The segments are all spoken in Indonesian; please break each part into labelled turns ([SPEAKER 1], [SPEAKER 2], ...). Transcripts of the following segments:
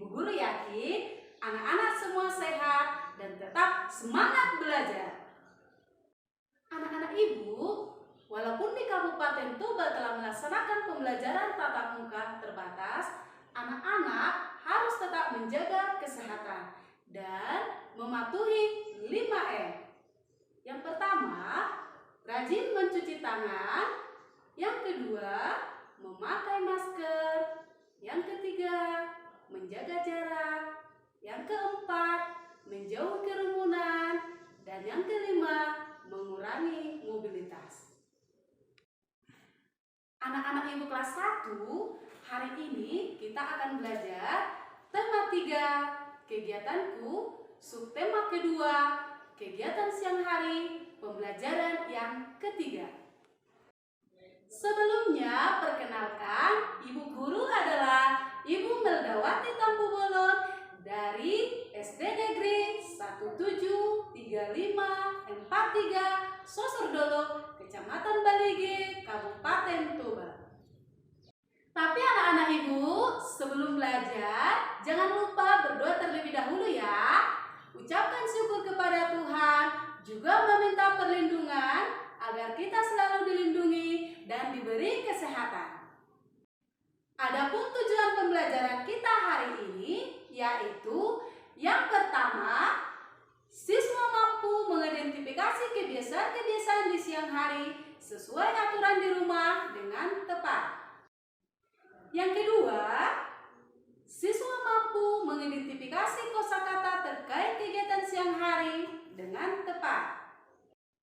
[SPEAKER 1] Ibu guru yakin anak-anak semua sehat dan tetap semangat belajar. Anak-anak ibu, walaupun di Kabupaten Tuba telah melaksanakan pembelajaran tatap muka terbatas, anak-anak harus tetap menjaga kesehatan dan mematuhi 5M. Yang pertama, rajin mencuci tangan. Yang kedua, memakai masker. Yang ketiga, menjaga jarak. Yang keempat, menjauhi kerumunan. Dan yang kelima, mengurangi mobilitas. Anak-anak ibu kelas 1, hari ini kita akan belajar tema 3, kegiatanku, subtema kedua, kegiatan siang hari, pembelajaran yang ketiga. Sebelumnya, perkenalkan, ibu guru adalah Ibu Meldawati Tampu Bolon dari SD Negeri 173543 Sosordolo, Kecamatan Balige, Kabupaten Tuba. Tapi anak-anak ibu, sebelum belajar, jangan lupa berdoa terlebih dahulu ya. Ucapkan syukur kepada Tuhan, juga meminta perlindungan agar kita selalu dilindungi dan diberi kesehatan. Adapun tujuan pembelajaran kita hari ini yaitu yang pertama, siswa mampu mengidentifikasi kebiasaan-kebiasaan di siang hari sesuai aturan di rumah dengan tepat. Yang kedua, siswa mampu mengidentifikasi kosakata terkait kegiatan siang hari dengan tepat.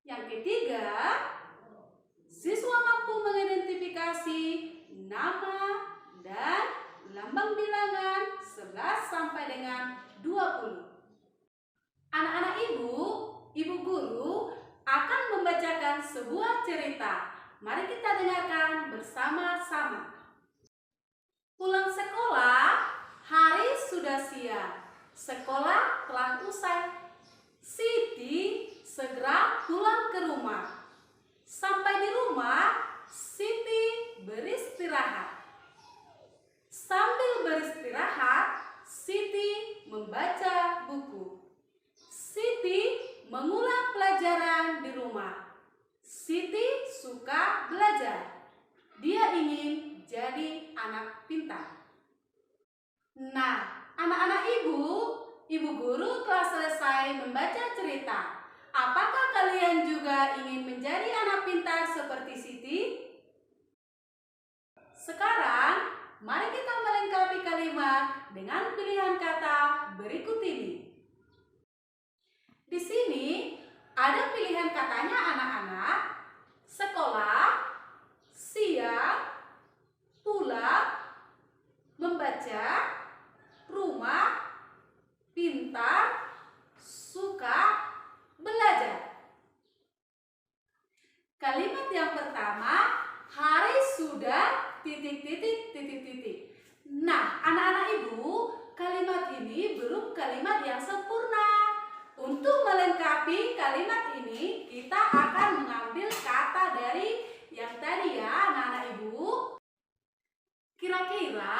[SPEAKER 1] Yang ketiga, siswa mampu mengidentifikasi nama dan lambang bilangan 11 sampai dengan 20. Anak-anak ibu guru akan membacakan sebuah cerita. Mari kita dengarkan bersama-sama. Pulang sekolah, hari sudah siang. Sekolah telah usai. Siti segera pulang ke rumah. Sampai di rumah, Siti beristirahat. Sambil beristirahat, Siti membaca buku. Siti mengulang pelajaran di rumah. Siti suka belajar. Dia ingin jadi anak pintar. Nah, anak-anak ibu guru telah selesai membaca cerita. Apakah kalian juga ingin menjadi anak pintar seperti Siti? Sekarang, mari kita melengkapi kalimat dengan pilihan kata berikut ini. Di sini ada pilihan katanya anak-anak: sekolah, siang, pulang, membaca, rumah, pintar, suka, belajar. Kalimat yang pertama, hari sudah ... Nah, anak-anak ibu, kalimat ini belum kalimat yang sempurna. Untuk melengkapi kalimat ini, kita akan mengambil kata dari yang tadi ya, anak-anak ibu. Kira-kira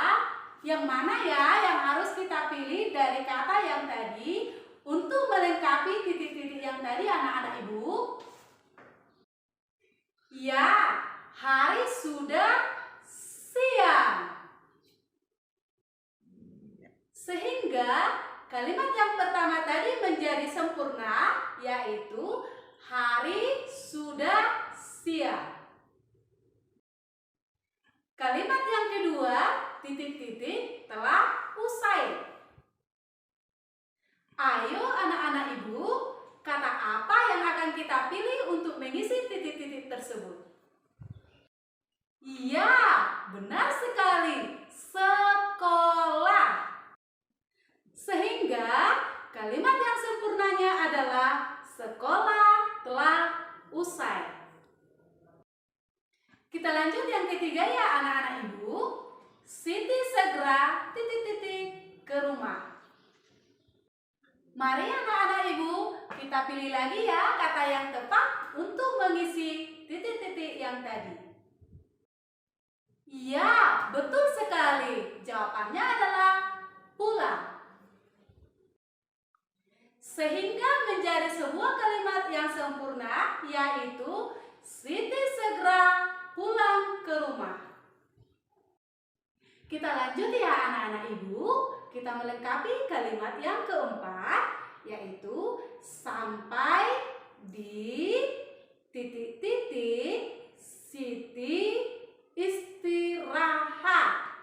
[SPEAKER 1] yang mana ya yang harus kita pilih dari kata yang tadi untuk melengkapi titik-titik yang tadi, anak-anak ibu? Ya, hari sudah siang. Sehingga kalimat yang pertama tadi menjadi sempurna, yaitu hari sudah siang. Kalimat yang kedua, titik-titik telah usai. Ayo anak-anak ibu, kata apa yang akan kita pilih untuk mengisi titik-titik tersebut? Iya, benar sekali, sekolah. Sehingga kalimat yang sempurnanya adalah sekolah telah usai. Kita lanjut yang ketiga ya anak-anak ibu. Siti segera ... ke rumah. Mari anak-anak ibu, kita pilih lagi ya kata yang tepat untuk mengisi titik-titik yang tadi. Ya, betul sekali. Jawabannya adalah pulang. sehingga menjadi sebuah kalimat yang sempurna, yaitu Siti segera pulang ke rumah. Kita lanjut ya anak-anak ibu, kita melengkapi kalimat yang keempat, yaitu sampai di titik-titik Siti istirahat.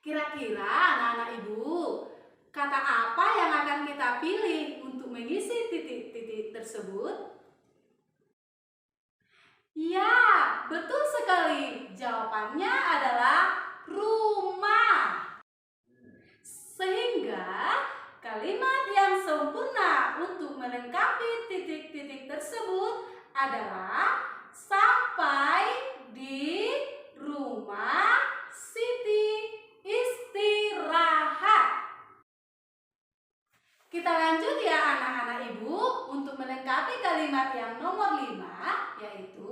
[SPEAKER 1] Kira-kira anak-anak ibu, kata apa yang akan kita pilih untuk mengisi titik-titik tersebut? Ya, betul sekali. Jawabannya adalah rumah. Sehingga kalimat yang sempurna untuk melengkapi titik-titik tersebut adalah sampai di rumah Siti istirahat. Kita lanjut ya anak-anak ibu untuk melengkapi kalimat yang nomor 5, yaitu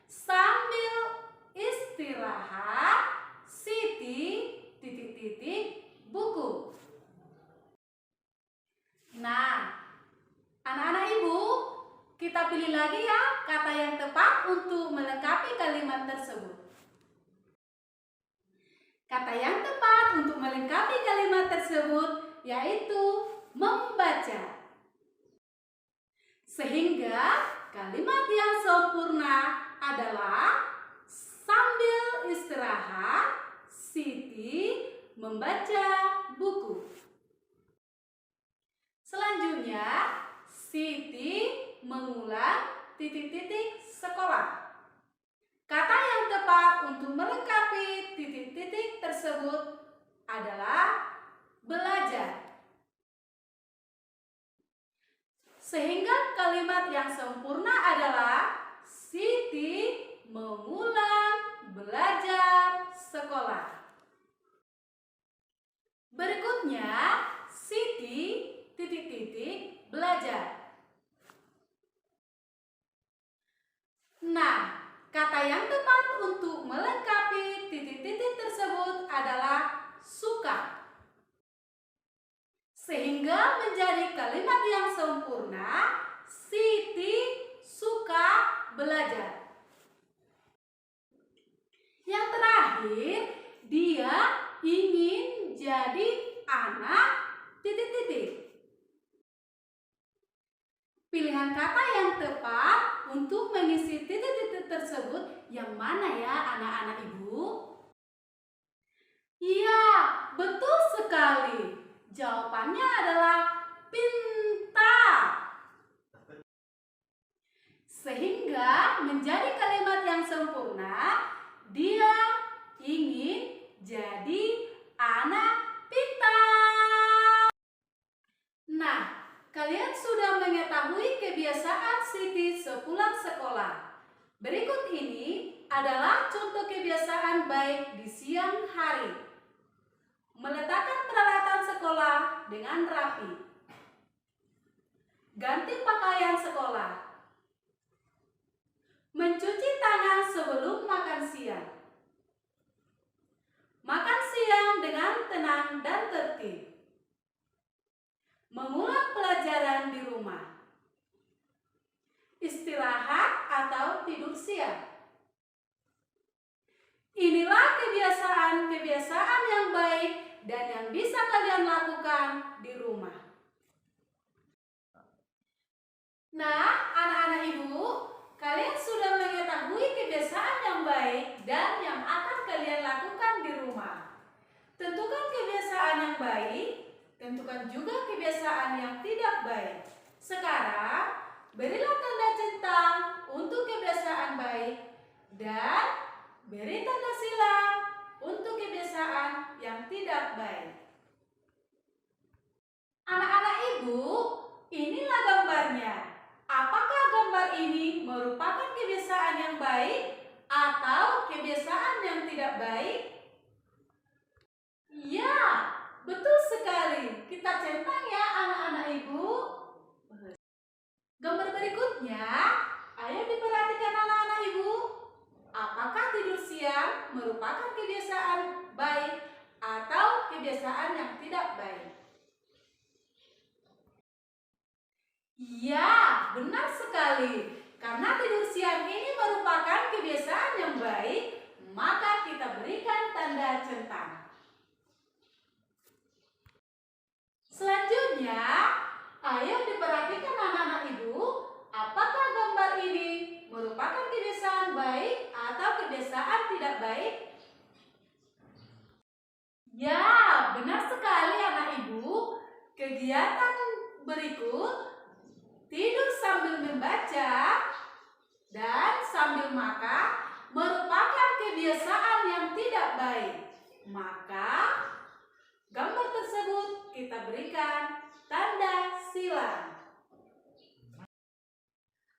[SPEAKER 1] sambil istirahat Siti titik-titik buku. Nah, anak-anak ibu, kita pilih lagi ya kata yang tepat untuk melengkapi kalimat tersebut. Kata yang tepat untuk melengkapi kalimat tersebut yaitu membaca. Sehingga kalimat yang sempurna adalah sambil istirahat Siti membaca buku. Selanjutnya Siti mengulang titik-titik sekolah. Kata yang tepat untuk melengkapi titik-titik tersebut adalah belajar. Sehingga kalimat yang sempurna adalah Siti mengulang belajar sekolah. Berikutnya Siti titik-titik belajar. Nah, kata yang tepat untuk melengkapi titik-titik tersebut adalah suka. Sehingga menjadi kalimat yang sempurna, Siti suka belajar. Yang terakhir, dia ingin jadi anak titik-titik. Pilihan kata yang tepat untuk mengisi titik-titik tersebut yang mana ya anak-anak ibu? Iya, betul sekali. Jawabannya adalah pintar. Sehingga menjadi kalimat yang sempurna, dia ingin jadi anak pintar. Nah, kalian sudah mengetahui kebiasaan Siti sepulang sekolah. Berikut ini adalah contoh kebiasaan baik di siang hari. Meletakkan peralatan sekolah dengan rapi. Ganti pakaian sekolah. Mencuci tangan sebelum makan siang. Makan siang dengan tenang dan tertib. Mengulang pelajaran di rumah. Istirahat atau tidur siang. Inilah kebiasaan-kebiasaan yang baik dan yang bisa kalian lakukan di rumah. Nah, anak-anak ibu, kalian sudah mengetahui kebiasaan yang baik dan yang akan kalian lakukan di rumah. Tentukan kebiasaan yang baik, tentukan juga kebiasaan yang tidak baik. Sekarang, berilah tanda centang untuk kebiasaan baik dan beri tanda silang untuk kebiasaan yang tidak baik. Anak-anak ibu, inilah gambarnya. Apakah gambar ini merupakan kebiasaan yang baik atau kebiasaan yang tidak baik? Ya, betul sekali. Kita centang ya anak-anak ibu. Gambar berikutnya, ayo diperhatikan anak-anak ibu. Apakah tidur siang merupakan kebiasaan baik atau kebiasaan yang tidak baik? sekali. Karena tidur siang ini merupakan kebiasaan yang baik, maka kita berikan tanda centang. Selanjutnya, ayo diperhatikan anak-anak ibu, apakah gambar ini merupakan kebiasaan baik atau kebiasaan tidak baik? Ya, benar sekali anak ibu. Kegiatan berikut tidur sambil membaca dan sambil makan merupakan kebiasaan yang tidak baik. Maka gambar tersebut kita berikan tanda silang.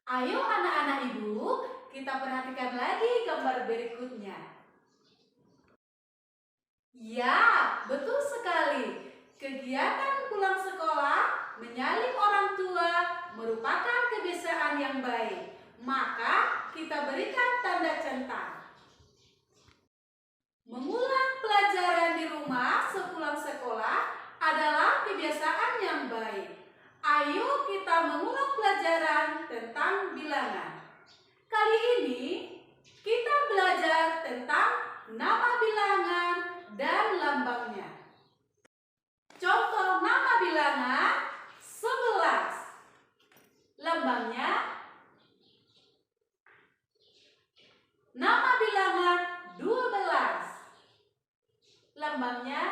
[SPEAKER 1] Ayo anak-anak ibu, kita perhatikan lagi gambar berikutnya. Ya, betul sekali. Kegiatan pulang sekolah menyalip orang tua merupakan kebiasaan yang baik. Maka kita berikan tanda centang. Mengulang pelajaran di rumah sepulang sekolah adalah kebiasaan yang baik. Ayo kita mengulang pelajaran tentang bilangan. Kali ini kita belajar tentang nama bilangan dan lambangnya. Contoh nama bilangan 11. Lambangnya nama bilangan 12. Lambangnya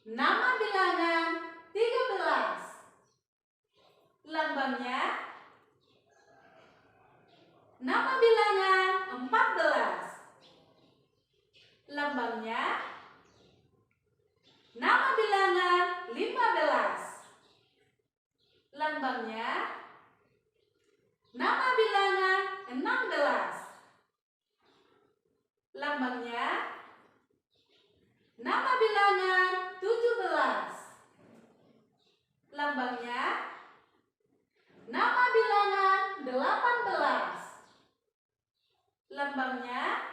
[SPEAKER 1] nama bilangan 13. Lambangnya nama bilangan 14. Lambangnya nama bilangan 15. Lambangnya nama bilangan 16. Lambangnya nama bilangan 17. Lambangnya nama bilangan 18. Lambangnya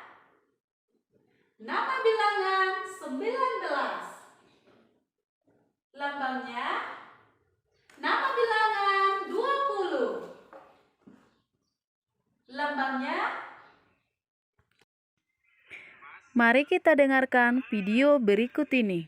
[SPEAKER 1] nama bilangan 19. Lambangnya nama bilangan 20. Lambangnya.
[SPEAKER 2] Mari kita dengarkan video berikut ini.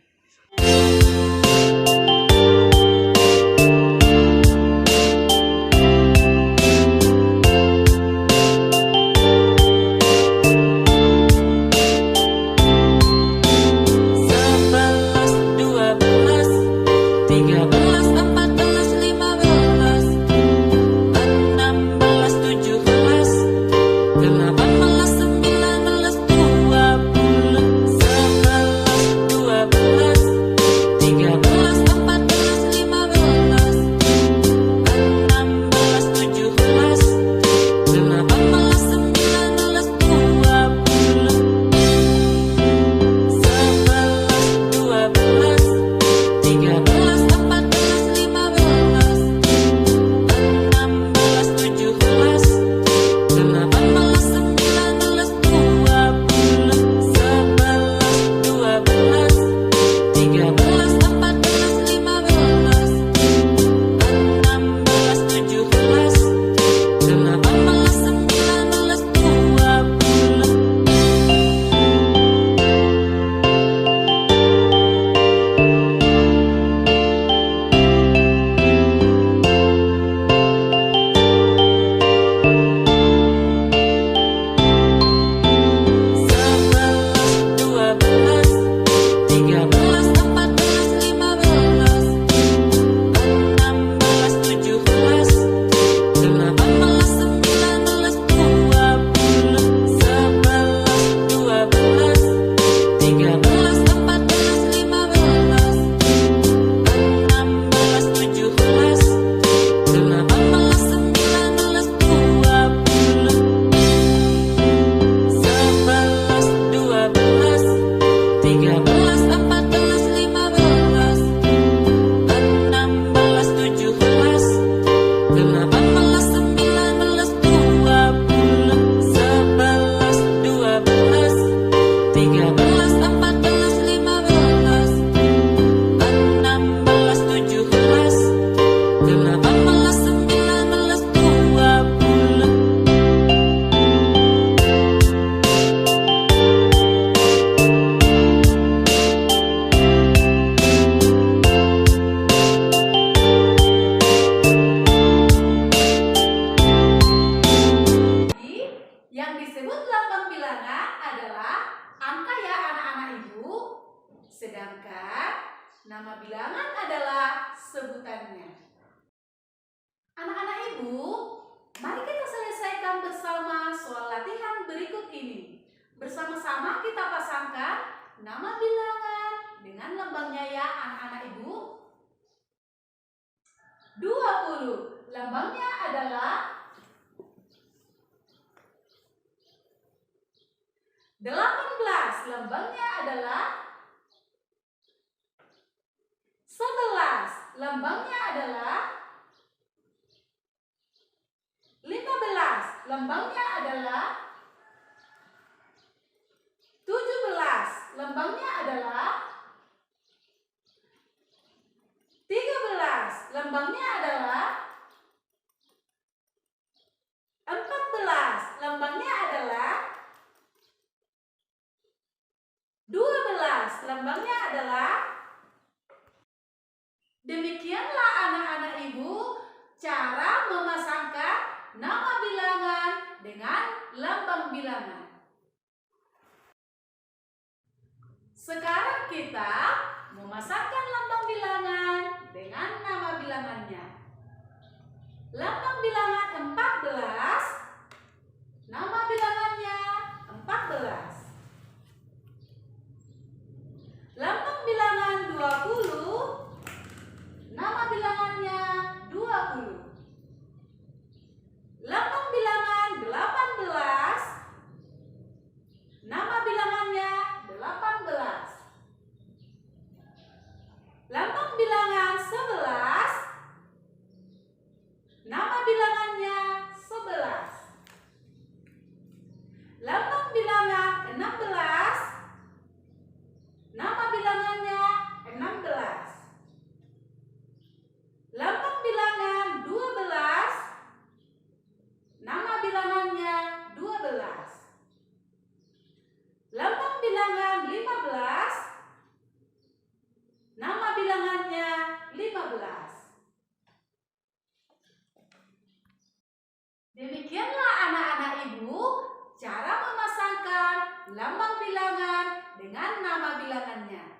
[SPEAKER 1] nama bilangan dengan lambangnya ya anak-anak ibu. 20. Lambangnya adalah 18. Lambangnya adalah 11. Lambangnya adalah 15. Lambangnya adalah 17. Lambangnya adalah 13. Lambangnya adalah 14. Lambangnya adalah 12. Lambangnya adalah. Demikianlah anak-anak ibu cara memasangkan nama bilangan dengan lambang bilangan. Sekarang kita memasangkan lambang bilangan dengan nama bilangannya. Lambang bilangan 14, nama bilangannya 14. Lambang bilangan 20, nama bilangannya 20. Lambang bilangan 18, nama bilangannya 18. Lambang bilangan 11, nama bilangannya 11. Lambang bilangan 16, nama bilangannya 16. Lambang bilangan 12, nama bilangannya 12. Lambang bilangan 15, nama bilangannya 15. Demikianlah anak-anak ibu cara memasangkan lambang bilangan dengan nama bilangannya.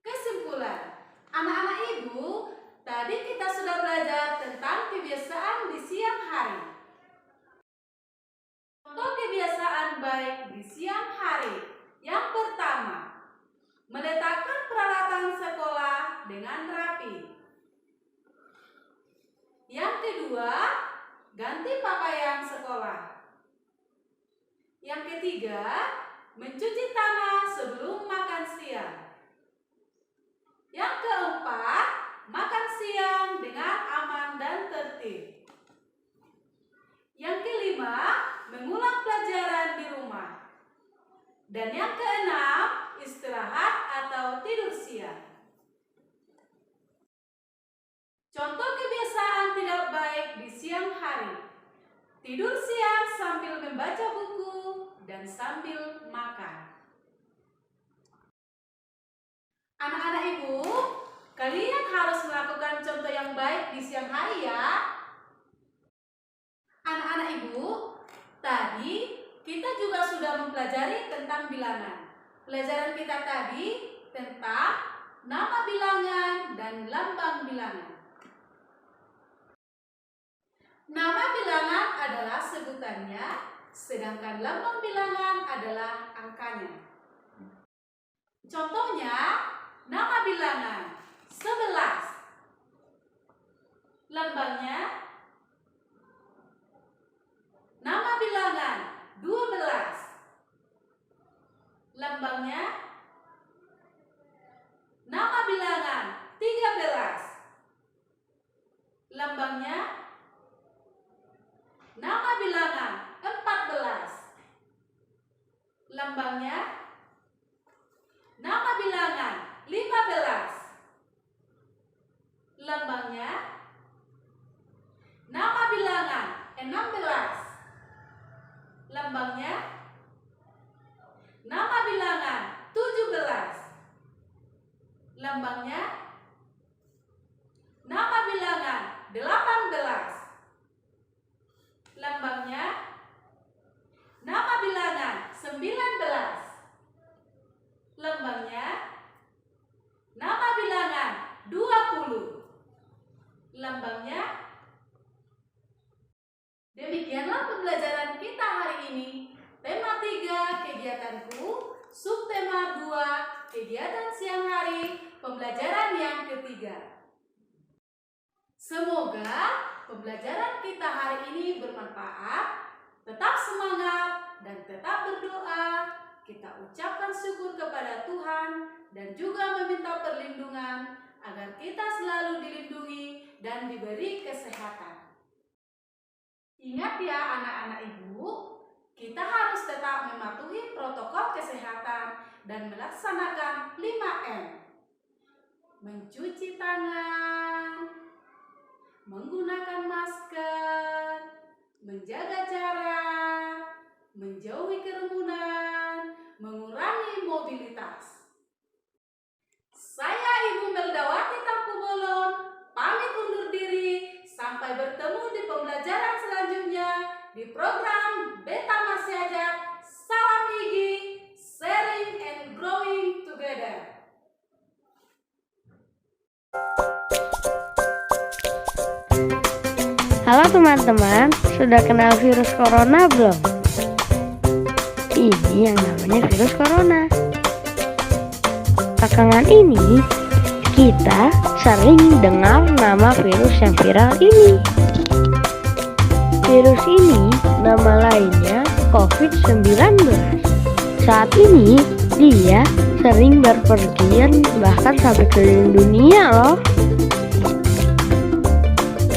[SPEAKER 1] Kesimpulan, anak-anak ibu, tadi kita sudah belajar tentang kebiasaan di siang hari. Contoh kebiasaan baik di siang hari. Yang pertama, meletakkan peralatan sekolah dengan rapi. Yang kedua, ganti pakaian sekolah. Yang ketiga, mencuci tangan sebelum makan siang. Yang keempat, makan siang dengan aman dan tertib. Yang kelima, mengulang pelajaran di rumah. Dan yang keenam, istirahat atau tidur siang. Contoh kebiasaan tidak baik di siang hari. Tidur siang sambil membaca buku dan sambil makan. Anak-anak ibu, kalian harus melakukan contoh yang baik di siang hari ya. Anak-anak ibu, tadi kita juga sudah mempelajari tentang bilangan. Pelajaran kita tadi tentang nama bilangan dan lambang bilangan. Nama bilangan adalah sebutannya, sedangkan lambang bilangan adalah angkanya. Contohnya, nama bilangan 11. Lambangnya, nama bilangan 12. Lambangnya, nama bilangan 13. Lambangnya, nama bilangan 14. Lambangnya, nama bilangan 15. Lambangnya, nama bilangan 16. Lambangnya, nama bilangan 17. Lambangnya, nama bilangan 18. Lambangnya, nama bilangan 19. Lambangnya, nama bilangan 20. Lambangnya. Demikianlah pembelajaran kita hari ini. Tema 3 kegiatanku subtema 2, kegiatan siang hari, pembelajaran yang ketiga. Semoga pembelajaran kita hari ini bermanfaat, tetap semangat dan tetap berdoa. Kita ucapkan syukur kepada Tuhan dan juga meminta perlindungan agar kita selalu dilindungi dan diberi kesehatan. Ingat ya anak-anak ibu, kita harus tetap mematuhi protokol kesehatan dan melaksanakan 5M. Mencuci tangan, menggunakan masker, menjaga jarak, menjauhi kerumunan, mengurangi mobilitas. Saya Ibu Meldawati Tampubolon, pamit undur diri. Sampai bertemu di pembelajaran selanjutnya di program Beta Masih Ajak. Salam Igi, sharing and growing together.
[SPEAKER 3] Halo teman-teman, sudah kenal virus corona belum? Ini yang namanya virus corona. Belakangan ini, kita sering dengar nama virus yang viral ini. Virus ini nama lainnya COVID-19. Saat ini, dia sering berpergian bahkan sampai keliling dunia loh.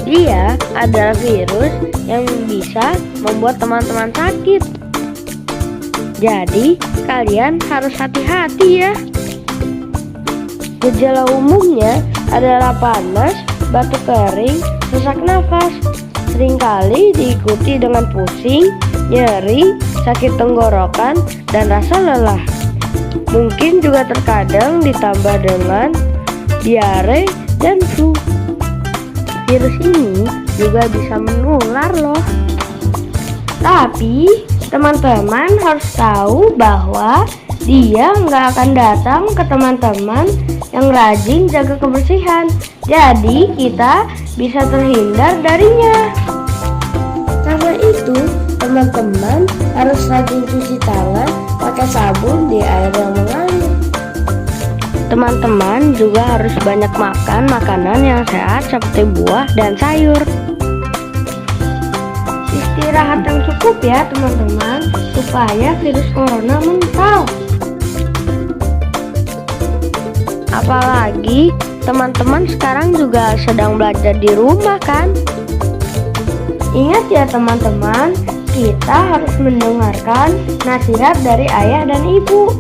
[SPEAKER 3] Dia adalah virus yang bisa membuat teman-teman sakit. Jadi, kalian harus hati-hati ya. Gejala umumnya adalah panas, batuk kering, sesak nafas. Seringkali diikuti dengan pusing, nyeri, sakit tenggorokan, dan rasa lelah. Mungkin juga terkadang ditambah dengan diare dan flu. Virus ini juga bisa menular loh. Tapi teman-teman harus tahu bahwa dia nggak akan datang ke teman-teman yang rajin jaga kebersihan. Jadi kita bisa terhindar darinya. Karena itu teman-teman harus rajin cuci tangan pakai sabun di air yang mengalir. Teman-teman juga harus banyak makan makanan yang sehat seperti buah dan sayur. Istirahat yang cukup ya teman-teman, supaya virus corona mental. Apalagi teman-teman sekarang juga sedang belajar di rumah kan? Ingat ya teman-teman, kita harus mendengarkan nasihat dari ayah dan ibu.